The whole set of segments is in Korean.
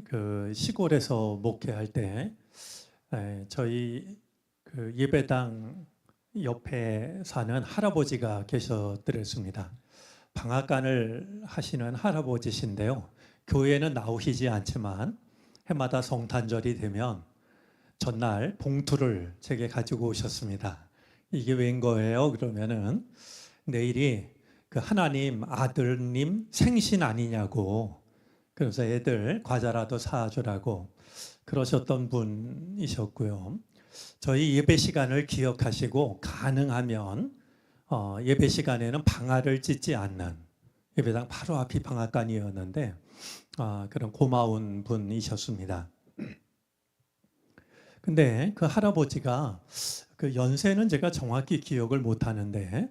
그 시골에서 목회할 때 저희 그 예배당 옆에 사는 할아버지가 계셨더랬습니다. 방앗간을 하시는 할아버지신데요. 교회는 나오시지 않지만 해마다 성탄절이 되면 전날 봉투를 제게 가지고 오셨습니다. 이게 웬 거예요? 그러면은 내일이 그 하나님 아들님 생신 아니냐고, 그래서 애들 과자라도 사주라고 그러셨던 분이셨고요. 저희 예배 시간을 기억하시고 가능하면 예배 시간에는 방아를 찢지 않는, 예배당 바로 앞이 방앗간이었는데 그런 고마운 분이셨습니다. 근데 그 할아버지가, 그 연세는 제가 정확히 기억을 못 하는데,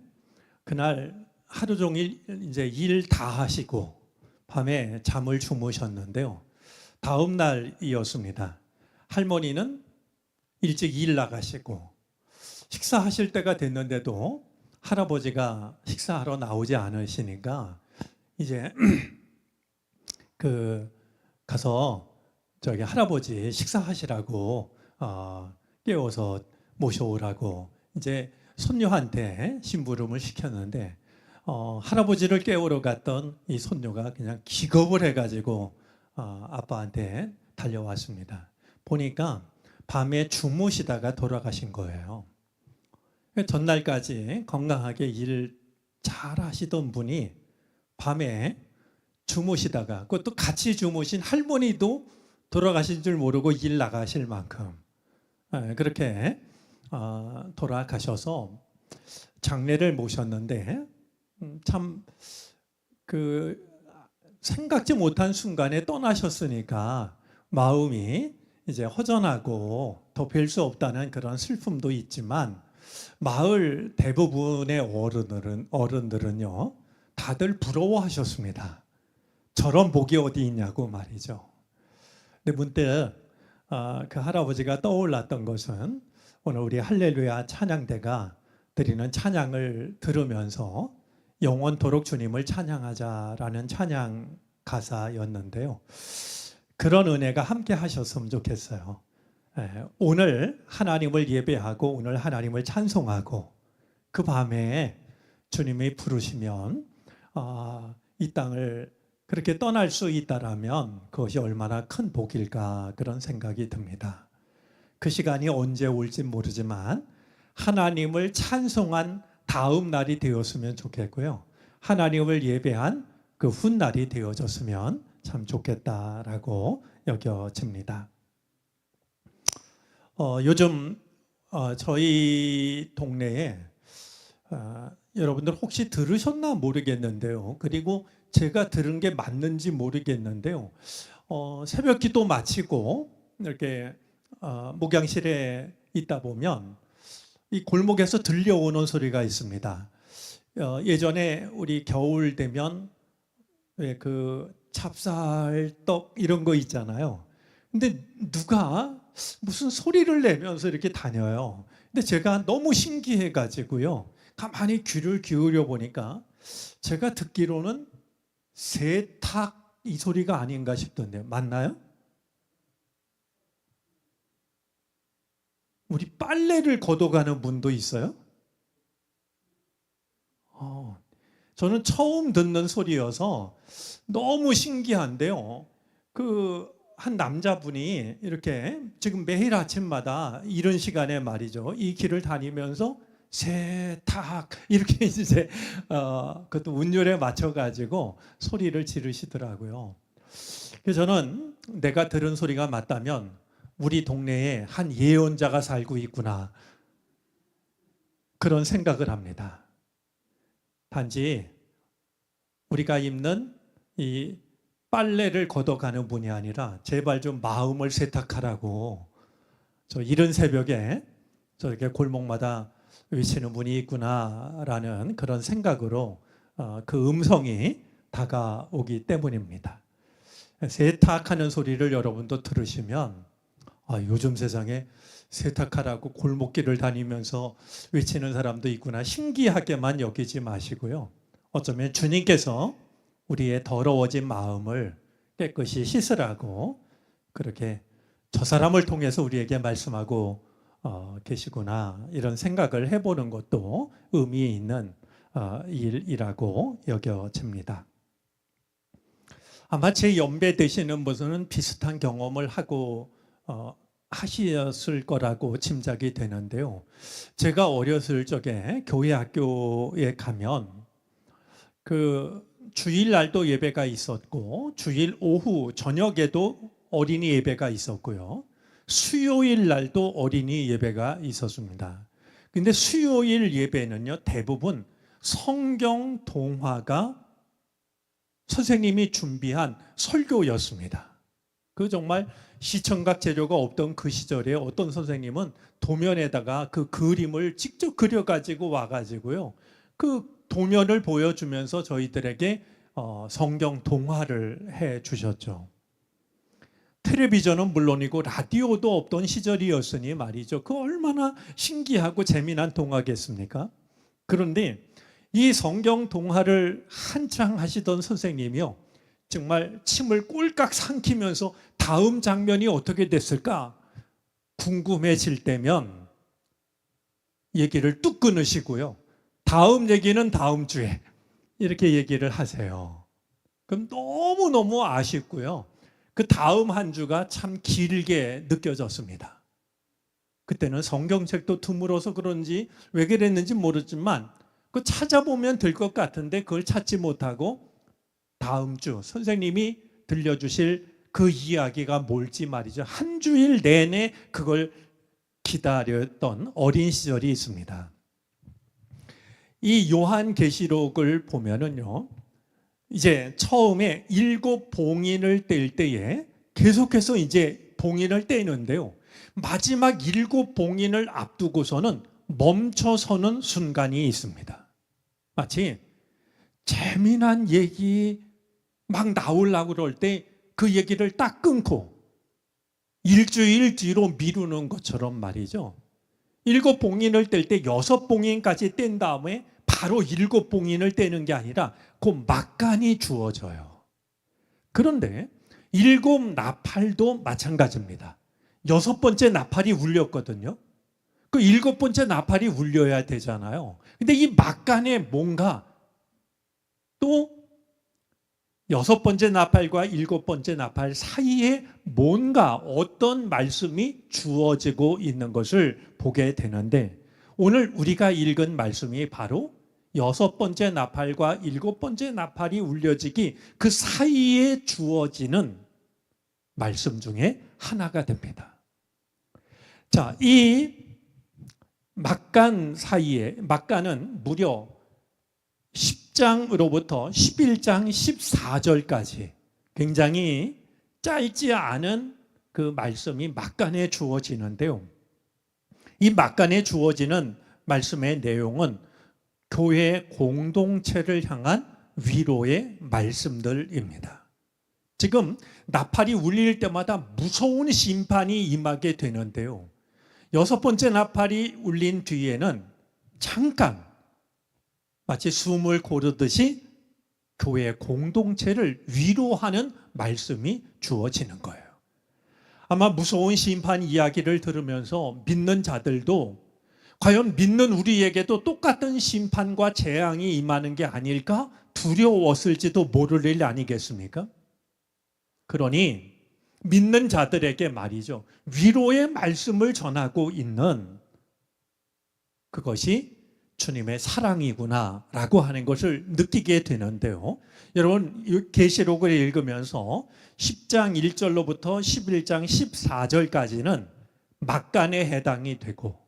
그날 하루 종일 이제 일 다 하시고 밤에 잠을 주무셨는데요. 다음 날이었습니다. 할머니는 일찍 일 나가시고 식사하실 때가 됐는데도 할아버지가 식사하러 나오지 않으시니까 이제 그 가서 저기 할아버지 식사하시라고 깨워서 모셔오라고 이제 손녀한테 심부름을 시켰는데 할아버지를 깨우러 갔던 이 손녀가 그냥 기겁을 해가지고 아빠한테 달려왔습니다. 보니까 밤에 주무시다가 돌아가신 거예요. 전날까지 건강하게 일 잘 하시던 분이 밤에 주무시다가, 그것도 같이 주무신 할머니도 돌아가신 줄 모르고 일 나가실 만큼 그렇게 돌아가셔서 장례를 모셨는데, 참 그 생각지 못한 순간에 떠나셨으니까 마음이 이제 허전하고 더 뵐 수 없다는 그런 슬픔도 있지만, 마을 대부분의 어른들은요 다들 부러워하셨습니다. 저런 복이 어디 있냐고 말이죠. 근데 문득 그 할아버지가 떠올랐던 것은, 오늘 우리 할렐루야 찬양대가 드리는 찬양을 들으면서 영원토록 주님을 찬양하자라는 찬양 가사였는데요. 그런 은혜가 함께 하셨으면 좋겠어요. 오늘 하나님을 예배하고 오늘 하나님을 찬송하고 그 밤에 주님이 부르시면 이 땅을 그렇게 떠날 수 있다라면 그것이 얼마나 큰 복일까, 그런 생각이 듭니다. 그 시간이 언제 올지 모르지만 하나님을 찬송한 다음 날이 되었으면 좋겠고요. 하나님을 예배한 그 훗날이 되어졌으면 참 좋겠다라고 여겨집니다. 요즘 저희 동네에 여러분들 혹시 들으셨나 모르겠는데요. 그리고 제가 들은 게 맞는지 모르겠는데요. 새벽 기도 마치고 이렇게 목양실에 있다 보면 이 골목에서 들려오는 소리가 있습니다. 예전에 우리 겨울 되면 왜 그 찹쌀떡 이런 거 있잖아요. 근데 누가 무슨 소리를 내면서 이렇게 다녀요. 근데 제가 너무 신기해 가지고요. 가만히 귀를 기울여 보니까 제가 듣기로는 세탁 이 소리가 아닌가 싶던데, 맞나요? 우리 빨래를 걷어가는 분도 있어요? 저는 처음 듣는 소리여서 너무 신기한데요. 그 한 남자분이 이렇게 지금 매일 아침마다 이런 시간에 말이죠, 이 길을 다니면서 세탁 이렇게 이제 그것도 운율에 맞춰가지고 소리를 지르시더라고요. 그래서 저는 내가 들은 소리가 맞다면 우리 동네에 한 예언자가 살고 있구나, 그런 생각을 합니다. 단지 우리가 입는 이 빨래를 걷어가는 분이 아니라 제발 좀 마음을 세탁하라고, 저 이른 새벽에 저렇게 골목마다 외치는 분이 있구나라는 그런 생각으로 그 음성이 다가오기 때문입니다. 세탁하는 소리를 여러분도 들으시면 요즘 세상에 세탁하라고 골목길을 다니면서 외치는 사람도 있구나, 신기하게만 여기지 마시고요. 어쩌면 주님께서 우리의 더러워진 마음을 깨끗이 씻으라고 그렇게 저 사람을 통해서 우리에게 말씀하고 계시구나, 이런 생각을 해보는 것도 의미 있는 일이라고 여겨집니다. 아마 제 연배 되시는 분은 비슷한 경험을 하고 하셨을 거라고 짐작이 되는데요. 제가 어렸을 적에 교회 학교에 가면 그 주일날도 예배가 있었고, 주일 오후 저녁에도 어린이 예배가 있었고요. 수요일 날도 어린이 예배가 있었습니다. 근데 수요일 예배는요, 대부분 성경 동화가 선생님이 준비한 설교였습니다. 그 정말 시청각 재료가 없던 그 시절에 어떤 선생님은 도면에다가 그 그림을 직접 그려가지고 와가지고요, 그 도면을 보여주면서 저희들에게 성경 동화를 해 주셨죠. 텔레비전은 물론이고 라디오도 없던 시절이었으니 말이죠. 그 얼마나 신기하고 재미난 동화겠습니까? 그런데 이 성경 동화를 한창 하시던 선생님이요, 정말 침을 꼴깍 삼키면서 다음 장면이 어떻게 됐을까 궁금해질 때면 얘기를 뚝 끊으시고요, 다음 얘기는 다음 주에, 이렇게 얘기를 하세요. 그럼 너무너무 아쉽고요, 그 다음 한 주가 참 길게 느껴졌습니다. 그때는 성경책도 드물어서 그런지 왜 그랬는지 모르지만 그 찾아보면 될 것 같은데 그걸 찾지 못하고 다음 주 선생님이 들려주실 그 이야기가 뭘지 말이죠, 한 주일 내내 그걸 기다렸던 어린 시절이 있습니다. 이 요한계시록을 보면은요, 이제 처음에 7 봉인을 뗄 때에 계속해서 이제 봉인을 떼는데요, 마지막 7 봉인을 앞두고서는 멈춰서는 순간이 있습니다. 마치 재미난 얘기 막 나오려고 그럴 때 그 얘기를 딱 끊고 일주일 뒤로 미루는 것처럼 말이죠. 7 봉인을 뗄 때 6 봉인까지 뗀 다음에 바로 7 봉인을 떼는 게 아니라 그 막간이 주어져요. 그런데 7 나팔도 마찬가지입니다. 6번째 나팔이 울렸거든요. 그 7번째 나팔이 울려야 되잖아요. 근데 이 막간에 뭔가 또 6번째 나팔과 7번째 나팔 사이에 뭔가 어떤 말씀이 주어지고 있는 것을 보게 되는데, 오늘 우리가 읽은 말씀이 바로 6번째 나팔과 7번째 나팔이 울려지기 그 사이에 주어지는 말씀 중에 하나가 됩니다. 자, 이 막간 사이에, 막간은 무려 10장으로부터 11장 14절까지 굉장히 짧지 않은 그 말씀이 막간에 주어지는데요, 이 막간에 주어지는 말씀의 내용은 교회 공동체를 향한 위로의 말씀들입니다. 지금 나팔이 울릴 때마다 무서운 심판이 임하게 되는데요, 6번째 나팔이 울린 뒤에는 잠깐 마치 숨을 고르듯이 교회 공동체를 위로하는 말씀이 주어지는 거예요. 아마 무서운 심판 이야기를 들으면서 믿는 자들도 과연 믿는 우리에게도 똑같은 심판과 재앙이 임하는 게 아닐까 두려웠을지도 모를 일 아니겠습니까? 그러니 믿는 자들에게 말이죠, 위로의 말씀을 전하고 있는 그것이 주님의 사랑이구나라고 하는 것을 느끼게 되는데요, 여러분 계시록을 읽으면서 10장 1절로부터 11장 14절까지는 막간에 해당이 되고,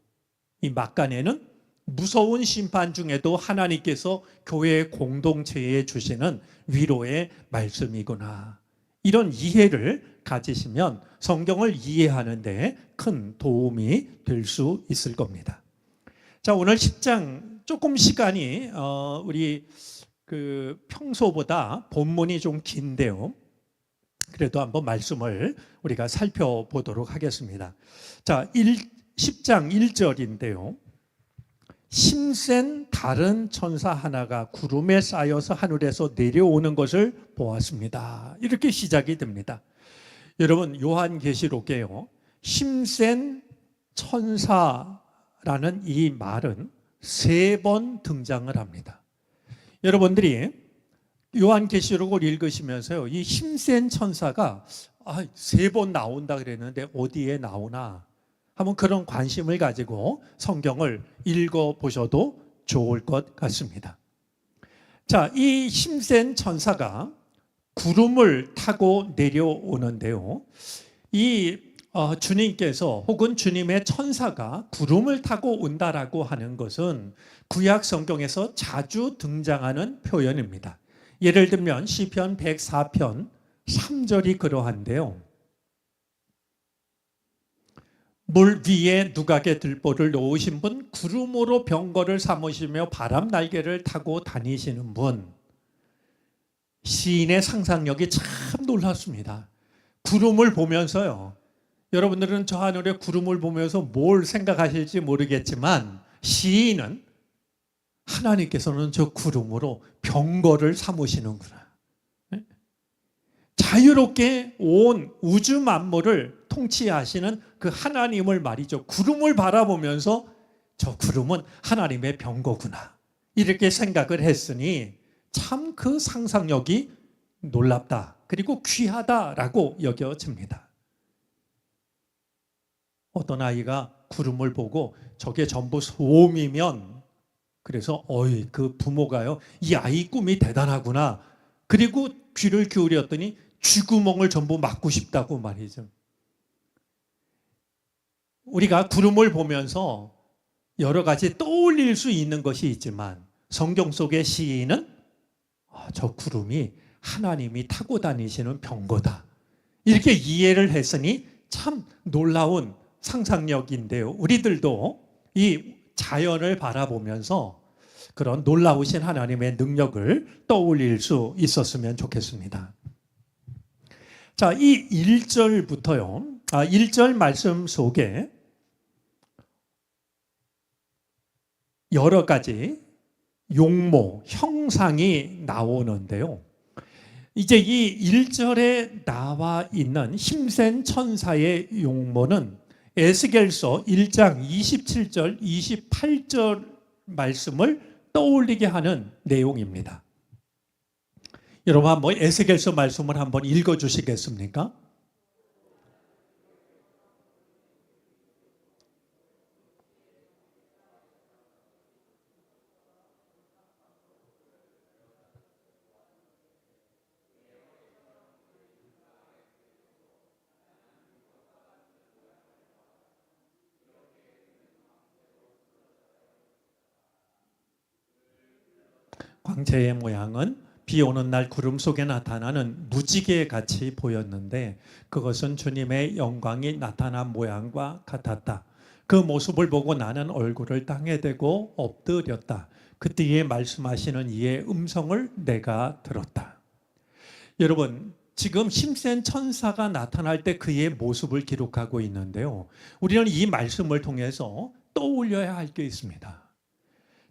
이 막간에는 무서운 심판 중에도 하나님께서 교회 공동체에 주시는 위로의 말씀이구나, 이런 이해를 가지시면 성경을 이해하는 데 큰 도움이 될 수 있을 겁니다. 자, 오늘 10장 조금 시간이 우리 그 평소보다 본문이 좀 긴데요, 그래도 한번 말씀을 우리가 살펴보도록 하겠습니다. 자, 10장 1절인데요. 힘센 다른 천사 하나가 구름에 쌓여서 하늘에서 내려오는 것을 보았습니다. 이렇게 시작이 됩니다. 여러분, 요한계시록에요, 힘센 천사라는 이 말은 3번 등장을 합니다. 여러분들이 요한계시록을 읽으시면서요, 이 힘센 천사가 3번 나온다 그랬는데 어디에 나오나 한번 그런 관심을 가지고 성경을 읽어보셔도 좋을 것 같습니다. 자, 이 힘센 천사가 구름을 타고 내려오는데요, 이 주님께서 혹은 주님의 천사가 구름을 타고 온다라고 하는 것은 구약 성경에서 자주 등장하는 표현입니다. 예를 들면 시편 104편 3절이 그러한데요, 물 위에 누각의 들보를 놓으신 분, 구름으로 병거를 삼으시며 바람 날개를 타고 다니시는 분. 시인의 상상력이 참 놀랍습니다. 구름을 보면서요, 여러분들은 저 하늘에 구름을 보면서 뭘 생각하실지 모르겠지만 시인은 하나님께서는 저 구름으로 병거를 삼으시는구나, 자유롭게 온 우주 만물을 통치하시는 그 하나님을 말이죠, 구름을 바라보면서 저 구름은 하나님의 병거구나, 이렇게 생각을 했으니 참 그 상상력이 놀랍다, 그리고 귀하다라고 여겨집니다. 어떤 아이가 구름을 보고 저게 전부 소음이면, 그래서 그 부모가요, 이 아이 꿈이 대단하구나, 그리고 귀를 기울였더니 쥐구멍을 전부 막고 싶다고 말이죠. 우리가 구름을 보면서 여러 가지 떠올릴 수 있는 것이 있지만 성경 속의 시인은 저 구름이 하나님이 타고 다니시는 병거다, 이렇게 이해를 했으니 참 놀라운 상상력인데요, 우리들도 이 자연을 바라보면서 그런 놀라우신 하나님의 능력을 떠올릴 수 있었으면 좋겠습니다. 자, 이 1절부터요, 1절 말씀 속에 여러 가지 용모, 형상이 나오는데요, 이제 이 1절에 나와 있는 힘센 천사의 용모는 에스겔서 1장 27절, 28절 말씀을 떠올리게 하는 내용입니다. 여러분, 한번 에스겔서 말씀을 한번 읽어주시겠습니까? 광채의 모양은 비 오는 날 구름 속에 나타나는 무지개 같이 보였는데 그것은 주님의 영광이 나타난 모양과 같았다. 그 모습을 보고 나는 얼굴을 땅에 대고 엎드렸다. 그때에 말씀하시는 이의 음성을 내가 들었다. 여러분, 지금 힘센 천사가 나타날 때 그의 모습을 기록하고 있는데요, 우리는 이 말씀을 통해서 떠올려야 할 게 있습니다.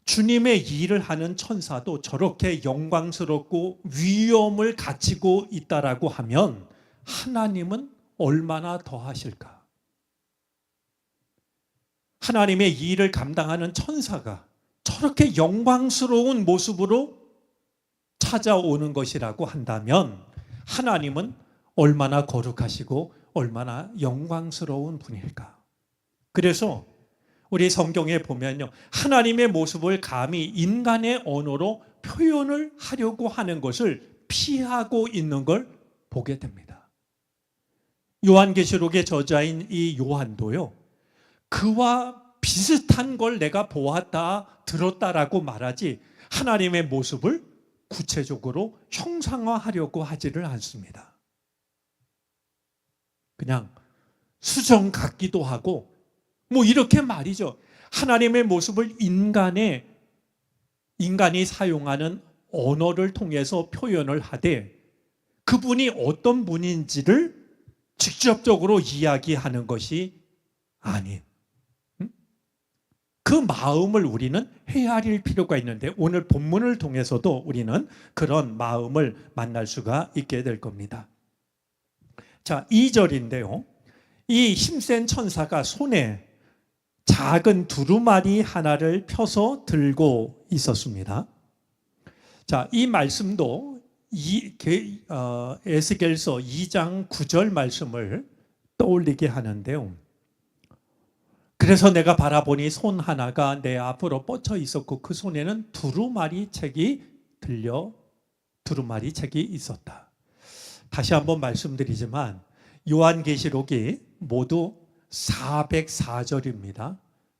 주님의 일을 하는 천사도 저렇게 영광스럽고 위엄을 갖추고 있다라고 하면 하나님은 얼마나 더 하실까? 하나님의 일을 감당하는 천사가 저렇게 영광스러운 모습으로 찾아오는 것이라고 한다면 하나님은 얼마나 거룩하시고 얼마나 영광스러운 분일까? 그래서 우리 성경에 보면요, 하나님의 모습을 감히 인간의 언어로 표현을 하려고 하는 것을 피하고 있는 걸 보게 됩니다. 요한계시록의 저자인 이 요한도요, 그와 비슷한 걸 내가 보았다, 들었다라고 말하지 하나님의 모습을 구체적으로 형상화하려고 하지를 않습니다. 그냥 수정 같기도 하고 이렇게 말이죠. 하나님의 모습을 인간이 사용하는 언어를 통해서 표현을 하되 그분이 어떤 분인지를 직접적으로 이야기하는 것이 아닌, 그 마음을 우리는 헤아릴 필요가 있는데 오늘 본문을 통해서도 우리는 그런 마음을 만날 수가 있게 될 겁니다. 자, 2절인데요. 이 힘센 천사가 손에 작은 두루마리 하나를 펴서 들고 있었습니다. 자, 이 말씀도 에스겔서 2장 9절 말씀을 떠올리게 하는데요. 그래서 내가 바라보니 손 하나가 내 앞으로 뻗쳐 있었고 그 손에는 두루마리 책이 있었다. 다시 한번 말씀드리지만 요한계시록이 모두 404절입니다.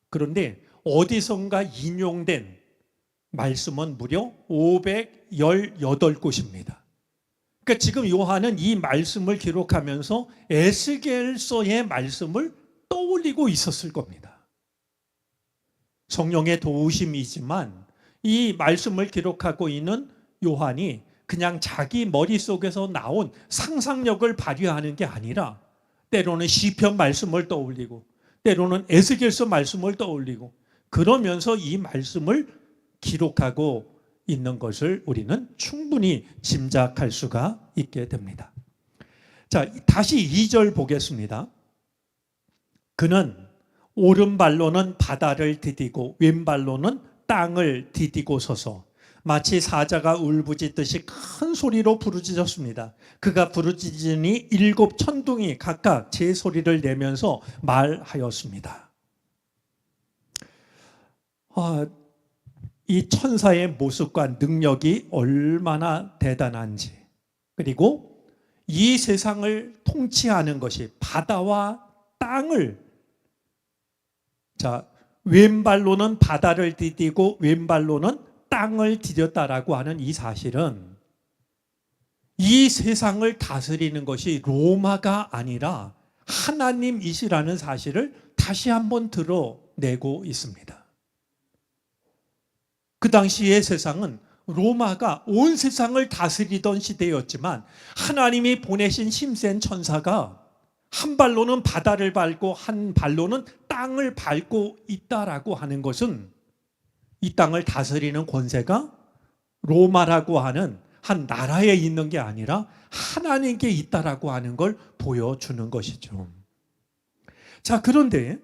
그런데 어디선가 인용된 말씀은 무려 518곳입니다. 그러니까 지금 요한은 이 말씀을 기록하면서 에스겔서의 말씀을 떠올리고 있었을 겁니다. 성령의 도우심이지만 이 말씀을 기록하고 있는 요한이 그냥 자기 머릿속에서 나온 상상력을 발휘하는 게 아니라 때로는 시편 말씀을 떠올리고 때로는 에스겔서 말씀을 떠올리고 그러면서 이 말씀을 기록하고 있는 것을 우리는 충분히 짐작할 수가 있게 됩니다. 자, 다시 2절 보겠습니다. 그는 오른발로는 바다를 디디고 왼발로는 땅을 디디고 서서 마치 사자가 울부짖듯이 큰 소리로 부르짖었습니다. 그가 부르짖으니 7 천둥이 각각 제 소리를 내면서 말하였습니다. 이 천사의 모습과 능력이 얼마나 대단한지, 그리고 이 세상을 통치하는 것이 바다와 땅을, 자, 왼발로는 바다를 디디고 왼발로는 땅을 디뎠다라고 하는 이 사실은 이 세상을 다스리는 것이 로마가 아니라 하나님이시라는 사실을 다시 한번 드러내고 있습니다. 그 당시의 세상은 로마가 온 세상을 다스리던 시대였지만 하나님이 보내신 힘센 천사가 한 발로는 바다를 밟고 한 발로는 땅을 밟고 있다라고 하는 것은 이 땅을 다스리는 권세가 로마라고 하는 한 나라에 있는 게 아니라 하나님께 있다라고 하는 걸 보여주는 것이죠. 자, 그런데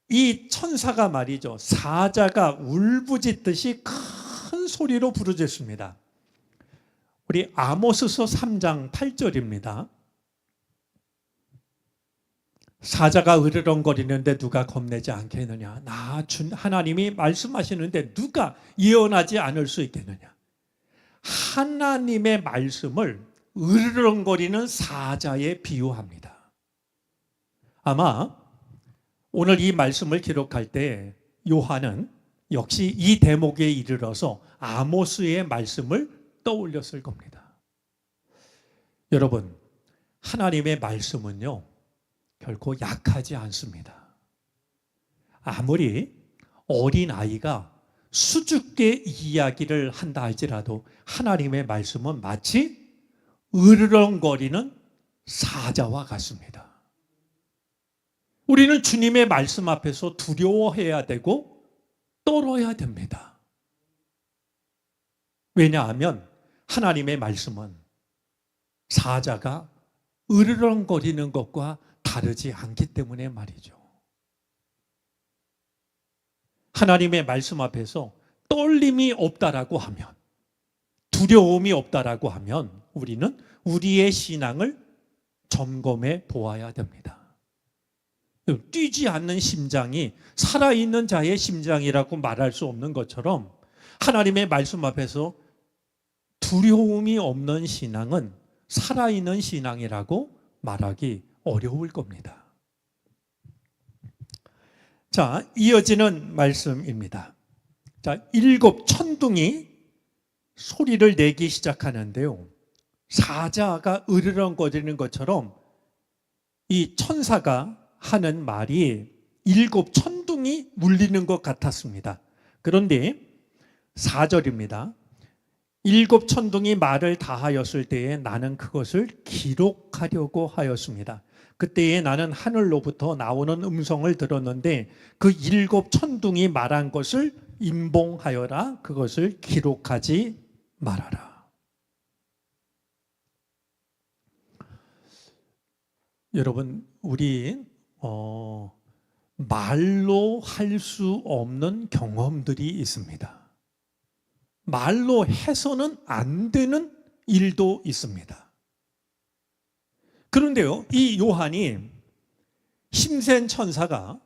이 천사가 말이죠, 사자가 울부짖듯이 큰 소리로 부르짖습니다. 우리 아모스서 3장 8절입니다. 사자가 으르렁거리는데 누가 겁내지 않겠느냐? 하나님이 말씀하시는데 누가 예언하지 않을 수 있겠느냐? 하나님의 말씀을 으르렁거리는 사자에 비유합니다. 아마 오늘 이 말씀을 기록할 때 요한은 역시 이 대목에 이르러서 아모스의 말씀을 떠올렸을 겁니다. 여러분, 하나님의 말씀은요, 결코 약하지 않습니다. 아무리 어린아이가 수줍게 이야기를 한다 할지라도 하나님의 말씀은 마치 으르렁거리는 사자와 같습니다. 우리는 주님의 말씀 앞에서 두려워해야 되고 떨어야 됩니다. 왜냐하면 하나님의 말씀은 사자가 으르렁거리는 것과 다르지 않기 때문에 말이죠. 하나님의 말씀 앞에서 떨림이 없다라고 하면, 두려움이 없다라고 하면 우리는 우리의 신앙을 점검해 보아야 됩니다. 뛰지 않는 심장이 살아있는 자의 심장이라고 말할 수 없는 것처럼 하나님의 말씀 앞에서 두려움이 없는 신앙은 살아있는 신앙이라고 말하기 어려울 겁니다. 자, 이어지는 말씀입니다. 자, 7 천둥이 소리를 내기 시작하는데요. 사자가 으르렁거리는 것처럼 이 천사가 하는 말이 7 천둥이 울리는 것 같았습니다. 그런데 4절입니다. 7 천둥이 말을 다하였을 때에 나는 그것을 기록하려고 하였습니다. 그때에 나는 하늘로부터 나오는 음성을 들었는데 그 7 천둥이 말한 것을 임봉하여라. 그것을 기록하지 말아라. 여러분, 우리 말로 할 수 없는 경험들이 있습니다. 말로 해서는 안 되는 일도 있습니다. 그런데요, 이 요한이 힘센 천사가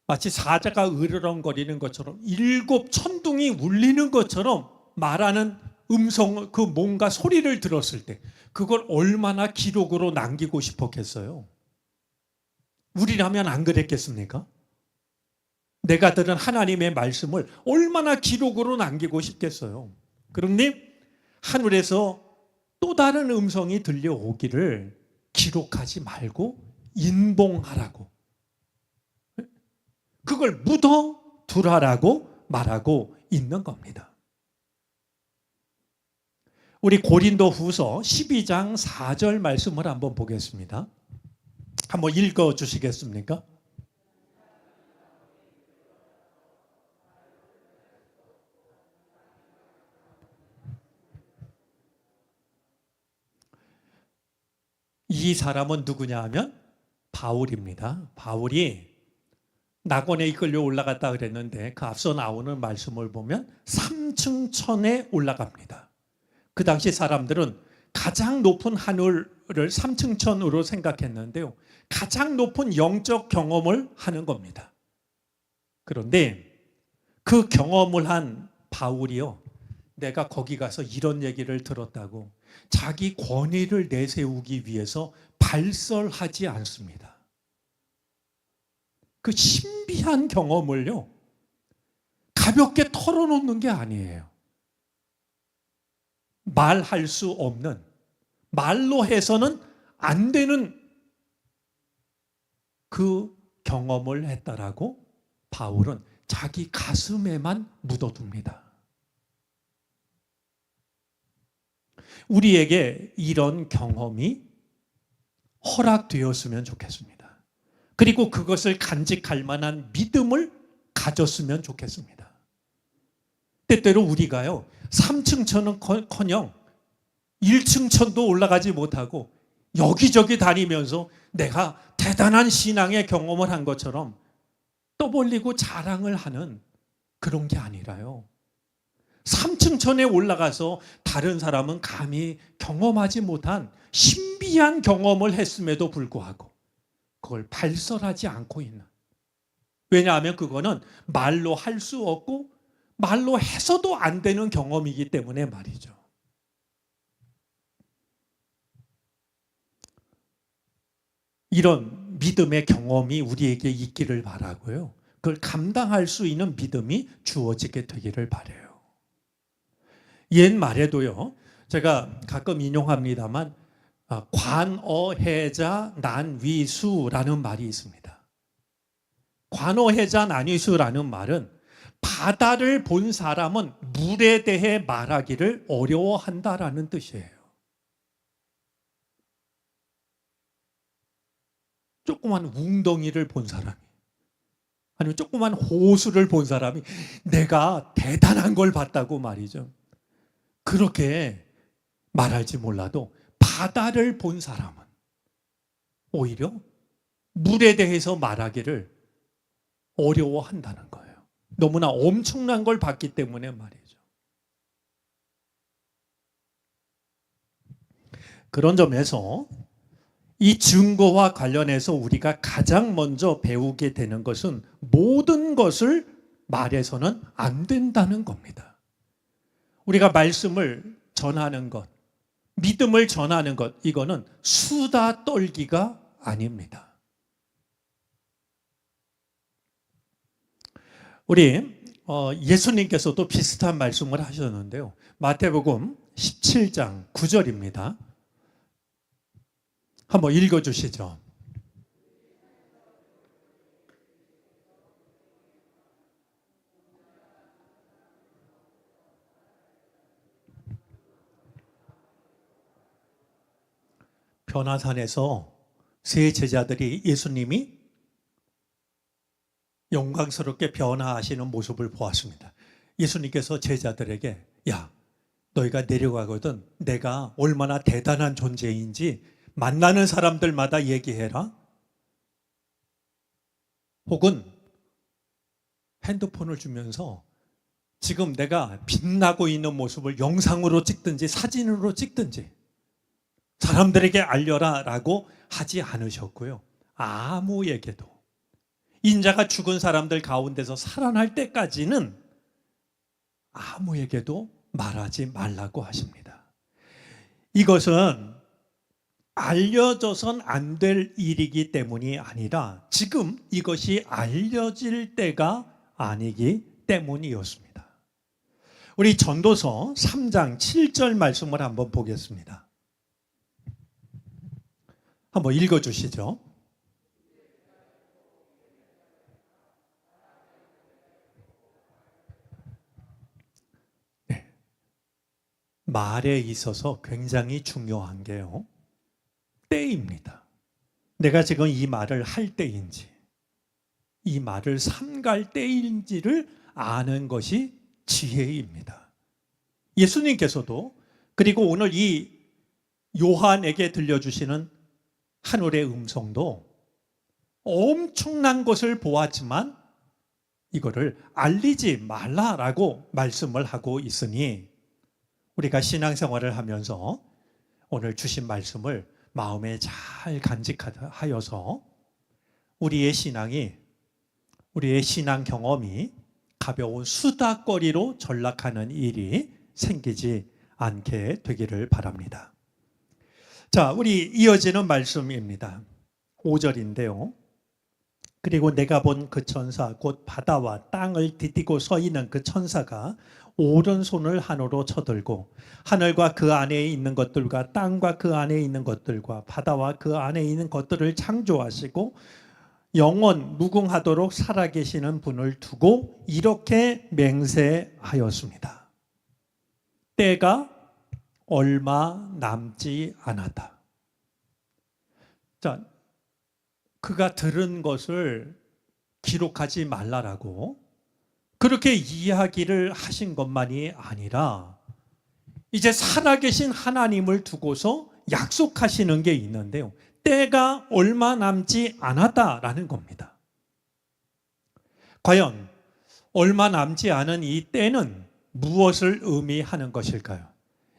마치 사자가 으르렁거리는 것처럼 일곱 천둥이 울리는 것처럼 말하는 음성, 그 뭔가 소리를 들었을 때 그걸 얼마나 기록으로 남기고 싶었겠어요? 우리라면 안 그랬겠습니까? 내가 들은 하나님의 말씀을 얼마나 기록으로 남기고 싶겠어요? 그런데 하늘에서 또 다른 음성이 들려오기를 기록하지 말고 인봉하라고, 그걸 묻어 두라라고 말하고 있는 겁니다. 우리 고린도 후서 12장 4절 말씀을 한번 보겠습니다. 한번 읽어 주시겠습니까? 이 사람은 누구냐 하면 바울입니다. 바울이 낙원에 이끌려 올라갔다 그랬는데 그 앞서 나오는 말씀을 보면 3층 천에 올라갑니다. 그 당시 사람들은 가장 높은 하늘을 3층 천으로 생각했는데요, 가장 높은 영적 경험을 하는 겁니다. 그런데 그 경험을 한 바울이요, 내가 거기 가서 이런 얘기를 들었다고 자기 권위를 내세우기 위해서 발설하지 않습니다. 그 신비한 경험을요, 가볍게 털어놓는 게 아니에요. 말할 수 없는, 말로 해서는 안 되는 그 경험을 했다라고 바울은 자기 가슴에만 묻어둡니다. 우리에게 이런 경험이 허락되었으면 좋겠습니다. 그리고 그것을 간직할 만한 믿음을 가졌으면 좋겠습니다. 때때로 우리가요, 3층 천은커녕 1층 천도 올라가지 못하고 여기저기 다니면서 내가 대단한 신앙의 경험을 한 것처럼 떠벌리고 자랑을 하는 그런 게 아니라요, 3층 천에 올라가서 다른 사람은 감히 경험하지 못한 신비한 경험을 했음에도 불구하고 그걸 발설하지 않고 있는, 왜냐하면 그거는 말로 할 수 없고 말로 해서도 안 되는 경험이기 때문에 말이죠. 이런 믿음의 경험이 우리에게 있기를 바라고요, 그걸 감당할 수 있는 믿음이 주어지게 되기를 바라요. 옛 말에도요, 제가 가끔 인용합니다만 관어해자 난위수라는 말이 있습니다. 관어해자 난위수라는 말은 바다를 본 사람은 물에 대해 말하기를 어려워한다라는 뜻이에요. 조그만 웅덩이를 본 사람이, 아니면 조그만 호수를 본 사람이 내가 대단한 걸 봤다고 말이죠, 그렇게 말할지 몰라도 바다를 본 사람은 오히려 물에 대해서 말하기를 어려워한다는 거예요. 너무나 엄청난 걸 봤기 때문에 말이죠. 그런 점에서 이 증거와 관련해서 우리가 가장 먼저 배우게 되는 것은 모든 것을 말해서는 안 된다는 겁니다. 우리가 말씀을 전하는 것, 믿음을 전하는 것, 이거는 수다 떨기가 아닙니다. 우리 예수님께서도 비슷한 말씀을 하셨는데요, 마태복음 17장 9절입니다. 한번 읽어주시죠. 변화산에서 세 제자들이 예수님이 영광스럽게 변화하시는 모습을 보았습니다. 예수님께서 제자들에게, 야, 너희가 내려가거든 내가 얼마나 대단한 존재인지 만나는 사람들마다 얘기해라. 혹은 핸드폰을 주면서 지금 내가 빛나고 있는 모습을 영상으로 찍든지 사진으로 찍든지 사람들에게 알려라 라고 하지 않으셨고요. 아무에게도 인자가 죽은 사람들 가운데서 살아날 때까지는 아무에게도 말하지 말라고 하십니다. 이것은 알려져선 안 될 일이기 때문이 아니라 지금 이것이 알려질 때가 아니기 때문이었습니다. 우리 전도서 3장 7절 말씀을 한번 보겠습니다. 한번 읽어주시죠. 네. 말에 있어서 굉장히 중요한 게요, 때입니다. 내가 지금 이 말을 할 때인지 이 말을 삼갈 때인지를 아는 것이 지혜입니다. 예수님께서도, 그리고 오늘 이 요한에게 들려주시는 하늘의 음성도 엄청난 것을 보았지만 이거를 알리지 말라라고 말씀을 하고 있으니 우리가 신앙생활을 하면서 오늘 주신 말씀을 마음에 잘 간직하여서 우리의 신앙이, 우리의 신앙 경험이 가벼운 수다거리로 전락하는 일이 생기지 않게 되기를 바랍니다. 자, 우리 이어지는 말씀입니다. 5절인데요. 그리고 내가 본 그 천사 곧 바다와 땅을 디디고 서 있는 그 천사가 오른손을 하늘로 쳐들고 하늘과 그 안에 있는 것들과 땅과 그 안에 있는 것들과 바다와 그 안에 있는 것들을 창조하시고 영원 무궁하도록 살아계시는 분을 두고 이렇게 맹세하였습니다. 때가 얼마 남지 않았다. 자, 그가 들은 것을 기록하지 말라라고 그렇게 이야기를 하신 것만이 아니라 이제 살아계신 하나님을 두고서 약속하시는 게 있는데요. 때가 얼마 남지 않았다라는 겁니다. 과연 얼마 남지 않은 이 때는 무엇을 의미하는 것일까요?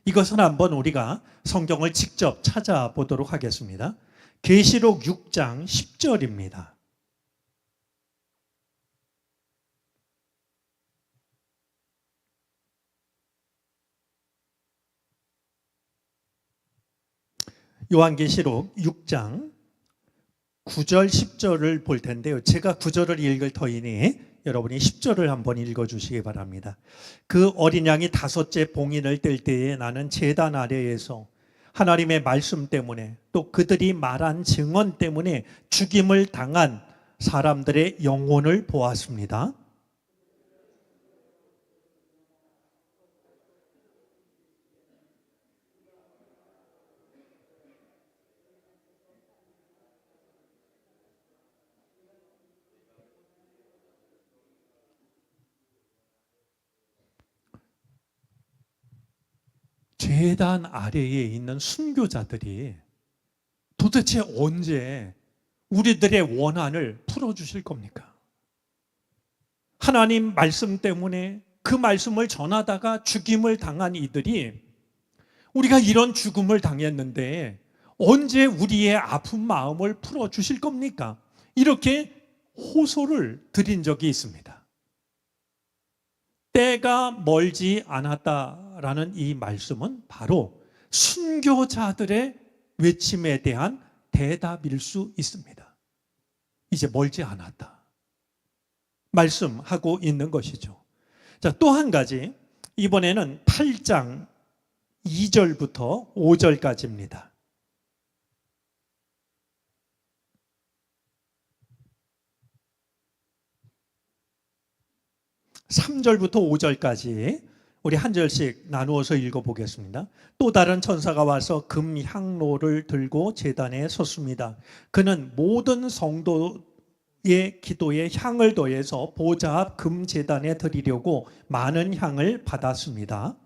이것은 한번 우리가 성경을 직접 찾아보도록 하겠습니다. 계시록 6장 10절입니다. 요한계시록 6장 9절 10절을 볼 텐데요. 제가 9절을 읽을 터이니 여러분이 10절을 한번 읽어주시기 바랍니다. 그 어린 양이 다섯째 봉인을 뗄 때에 나는 제단 아래에서 하나님의 말씀 때문에 또 그들이 말한 증언 때문에 죽임을 당한 사람들의 영혼을 보았습니다. 제단 아래에 있는 순교자들이 도대체 언제 우리들의 원한을 풀어주실 겁니까? 하나님 말씀 때문에 그 말씀을 전하다가 죽임을 당한 이들이 우리가 이런 죽음을 당했는데 언제 우리의 아픈 마음을 풀어주실 겁니까? 이렇게 호소를 드린 적이 있습니다. 때가 멀지 않았다라는 이 말씀은 바로 순교자들의 외침에 대한 대답일 수 있습니다. 이제 멀지 않았다 말씀하고 있는 것이죠. 자, 또 한 가지, 이번에는 8장 2절부터 5절까지입니다. 3절부터 5절까지 우리 한 절씩 나누어서 읽어보겠습니다. 또 다른 천사가 와서 금 향로를 들고 제단에 섰습니다. 그는 모든 성도의 기도에 향을 더해서 보좌 앞 금 제단에 드리려고 많은 향을 받았습니다.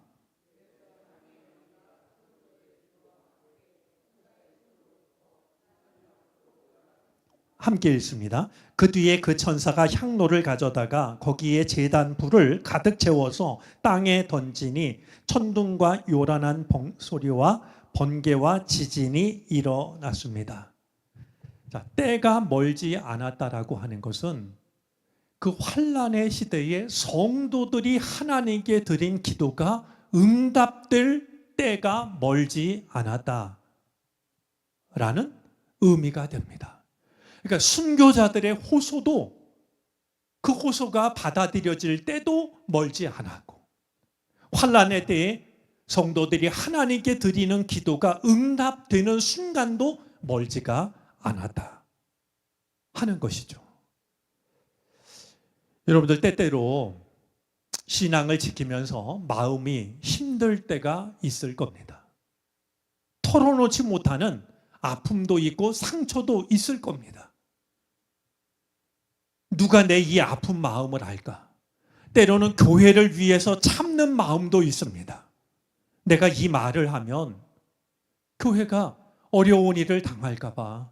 함께 읽습니다. 그 뒤에 그 천사가 향로를 가져다가 거기에 제단 불을 가득 채워서 땅에 던지니 천둥과 요란한 소리와 번개와 지진이 일어났습니다. 자, 때가 멀지 않았다라고 하는 것은 그 환난의 시대에 성도들이 하나님께 드린 기도가 응답될 때가 멀지 않았다라는 의미가 됩니다. 그러니까 순교자들의 호소도 그 호소가 받아들여질 때도 멀지 않았고, 환난의 때에 성도들이 하나님께 드리는 기도가 응답되는 순간도 멀지가 않았다 하는 것이죠. 여러분들 때때로 신앙을 지키면서 마음이 힘들 때가 있을 겁니다. 털어놓지 못하는 아픔도 있고 상처도 있을 겁니다. 누가 내 이 아픈 마음을 알까? 때로는 교회를 위해서 참는 마음도 있습니다. 내가 이 말을 하면 교회가 어려운 일을 당할까 봐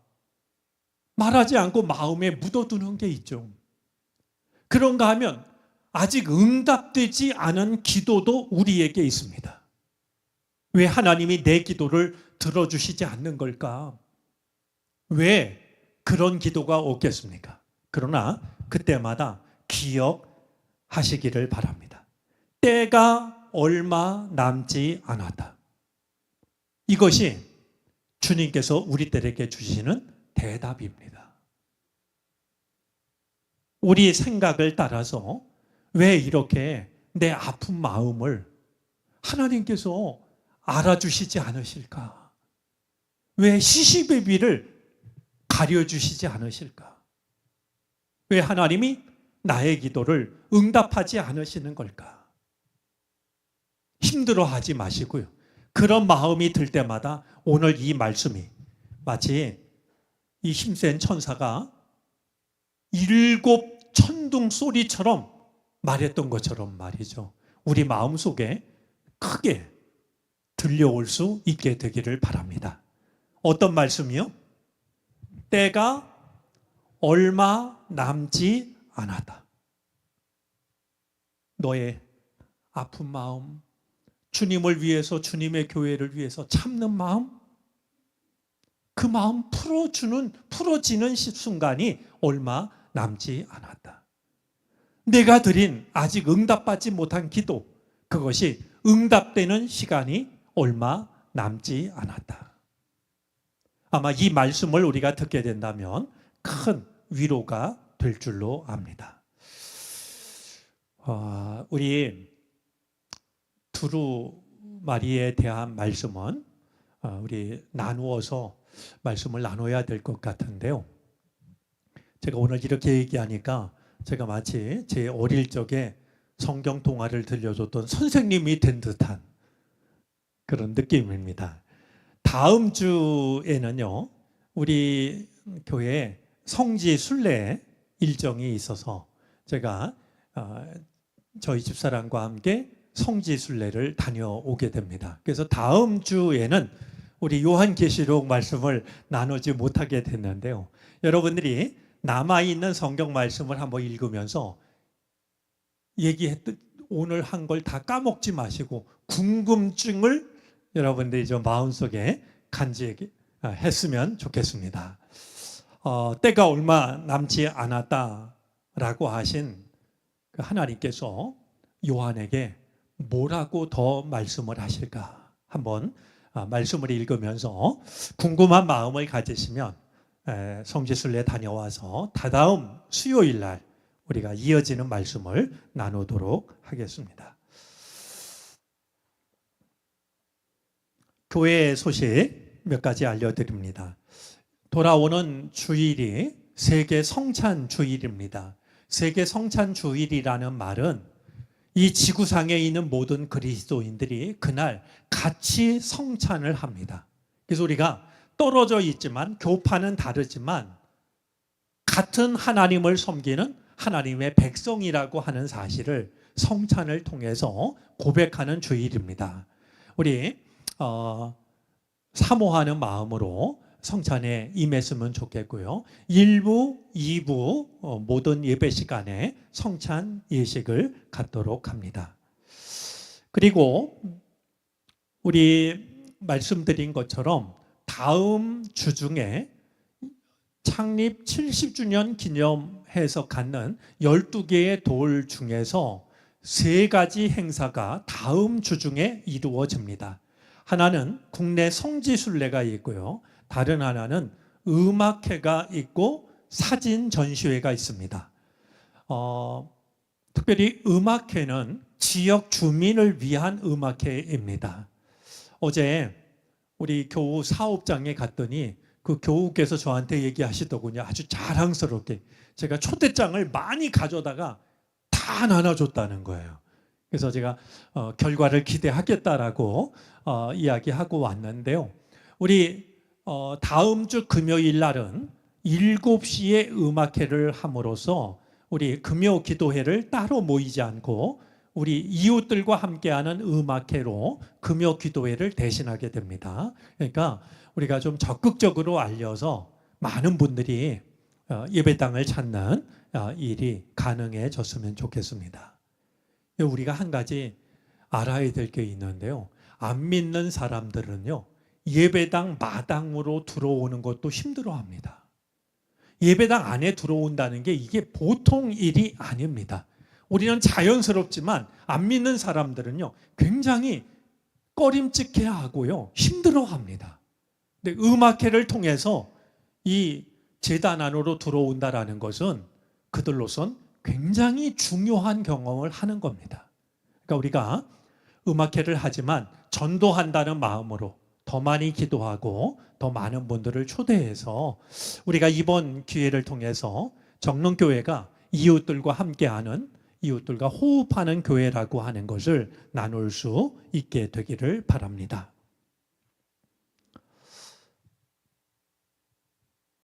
말하지 않고 마음에 묻어두는 게 있죠. 그런가 하면 아직 응답되지 않은 기도도 우리에게 있습니다. 왜 하나님이 내 기도를 들어주시지 않는 걸까? 왜 그런 기도가 없겠습니까? 그러나 그때마다 기억하시기를 바랍니다. 때가 얼마 남지 않았다. 이것이 주님께서 우리들에게 주시는 대답입니다. 우리 생각을 따라서 왜 이렇게 내 아픈 마음을 하나님께서 알아주시지 않으실까? 왜 시시베비를 가려주시지 않으실까? 왜 하나님이 나의 기도를 응답하지 않으시는 걸까? 힘들어하지 마시고요. 그런 마음이 들 때마다 오늘 이 말씀이 마치 이 힘센 천사가 7 천둥 소리처럼 말했던 것처럼 말이죠. 우리 마음속에 크게 들려올 수 있게 되기를 바랍니다. 어떤 말씀이요? 때가 얼마 남지 않았다. 너의 아픈 마음, 주님을 위해서, 주님의 교회를 위해서 참는 마음, 그 마음 풀어지는 순간이 얼마 남지 않았다. 내가 드린 아직 응답받지 못한 기도, 그것이 응답되는 시간이 얼마 남지 않았다. 아마 이 말씀을 우리가 듣게 된다면 큰 위로가 될 줄로 압니다. 우리 두루마리에 대한 말씀은 우리 나누어서 말씀을 나눠야 될 것 같은데요. 제가 오늘 이렇게 얘기하니까 제가 마치 제 어릴 적에 성경 동화를 들려줬던 선생님이 된 듯한 그런 느낌입니다. 다음 주에는요, 우리 교회에 성지 순례 일정이 있어서 제가 저희 집사람과 함께 성지 순례를 다녀오게 됩니다. 그래서 다음 주에는 우리 요한계시록 말씀을 나누지 못하게 됐는데요. 여러분들이 남아있는 성경 말씀을 한번 읽으면서 얘기했던 오늘 한 걸 다 까먹지 마시고 궁금증을 여러분들이 좀 마음속에 간직했으면 좋겠습니다. 때가 얼마 남지 않았다라고 하신 그 하나님께서 요한에게 뭐라고 더 말씀을 하실까? 한번 말씀을 읽으면서 궁금한 마음을 가지시면 성지순례 다녀와서 다다음 수요일 날 우리가 이어지는 말씀을 나누도록 하겠습니다. 교회 소식 몇 가지 알려드립니다. 돌아오는 주일이 세계 성찬 주일입니다. 세계 성찬 주일이라는 말은 이 지구상에 있는 모든 그리스도인들이 그날 같이 성찬을 합니다. 그래서 우리가 떨어져 있지만 교파는 다르지만 같은 하나님을 섬기는 하나님의 백성이라고 하는 사실을 성찬을 통해서 고백하는 주일입니다. 우리 사모하는 마음으로 성찬에 임했으면 좋겠고요. 1부, 2부 모든 예배 시간에 성찬 예식을 갖도록 합니다. 그리고 우리 말씀드린 것처럼 다음 주 중에 창립 70주년 기념해서 갖는 12개의 돌 중에서 3가지 행사가 다음 주 중에 이루어집니다. 하나는 국내 성지순례가 있고요. 다른 하나는 음악회가 있고 사진 전시회가 있습니다. 특별히 음악회는 지역 주민을 위한 음악회입니다. 어제 우리 교우 사업장에 갔더니 그 교우께서 저한테 얘기하시더군요. 아주 자랑스럽게 제가 초대장을 많이 가져다가 다 나눠줬다는 거예요. 그래서 제가 결과를 기대하겠다라고 이야기하고 왔는데요. 우리 다음 주 금요일 날은 7시에 음악회를 함으로써 우리 금요 기도회를 따로 모이지 않고 우리 이웃들과 함께하는 음악회로 금요 기도회를 대신하게 됩니다. 그러니까 우리가 좀 적극적으로 알려서 많은 분들이 예배당을 찾는 일이 가능해졌으면 좋겠습니다. 우리가 한 가지 알아야 될 게 있는데요. 안 믿는 사람들은요, 예배당 마당으로 들어오는 것도 힘들어합니다. 예배당 안에 들어온다는 게 이게 보통 일이 아닙니다. 우리는 자연스럽지만 안 믿는 사람들은요, 굉장히 꺼림칙해하고요, 힘들어합니다. 근데 음악회를 통해서 이 제단 안으로 들어온다라는 것은 그들로선 굉장히 중요한 경험을 하는 겁니다. 그러니까 우리가 음악회를 하지만 전도한다는 마음으로 더 많이 기도하고 더 많은 분들을 초대해서 우리가 이번 기회를 통해서 정릉교회가 이웃들과 함께하는, 이웃들과 호흡하는 교회라고 하는 것을 나눌 수 있게 되기를 바랍니다.